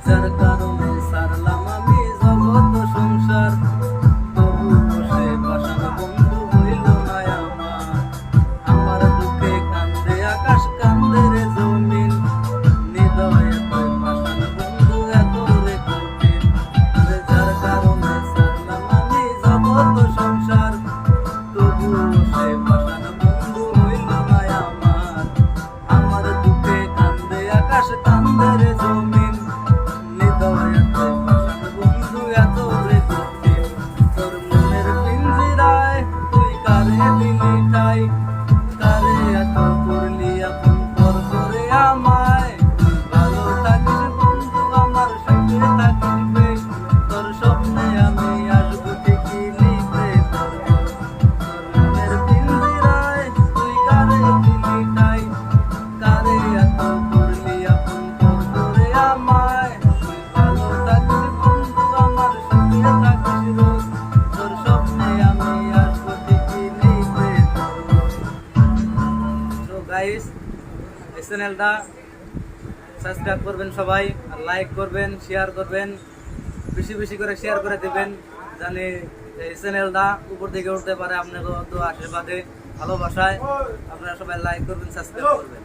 যার কারণে সারলাম আমি জগৎ সংসার, তবু বসে পাষাণ বন্ধু হইল না আমার। আমার দুঃখে কান্দে আকাশ, কান্দে রে জমিন, হৃদয় এতই পাষাণ বন্ধু এত রে কঠিন। যার কারণে সারলাম আমি জগৎ সংসার, তবু বসে পাষাণ বন্ধু হইল না আমার। আমার দুঃখে কান্দে আকাশ, কান্দে রে জমিন, হৃদয় এতই পাষাণ বন্ধু এত রে কঠিন। তোর মনের পিঞ্জিরায় তুই কারে দিলি ঠাই, কারে এত করলি আপন পর করে আমায়। তুই ভালো থাকিস বন্ধু, আমার সুখে থাকিস বেশ, তোর স্বপ্নে আমি আসবো ঠিকই লিখতে তোর বল। তোর মনের পিঞ্জিরায় তুই কারে দিলি ঠাই, কারে এত করলি আপন পর করে আমায়। তুই ভালো থাকিস বন্ধু, আমার সুখে থাকিস রোজ, তোর স্বপ্নে আমি আসবো ঠিকই লিখতে তোর বল। তো গাইস, এই চ্যানেলটা সাবস্ক্রাইব করবেন সবাই, আর লাইক করবেন, শেয়ার করবেন, বেশি বেশি করে শেয়ার করে দেবেন, জানি এই চ্যানেলটা উপর দিকে উঠতে পারে আপনাদের তো আশীর্বাদে, ভালোবাসায়। আপনারা সবাই লাইক করবেন, সাবস্ক্রাইব করবেন।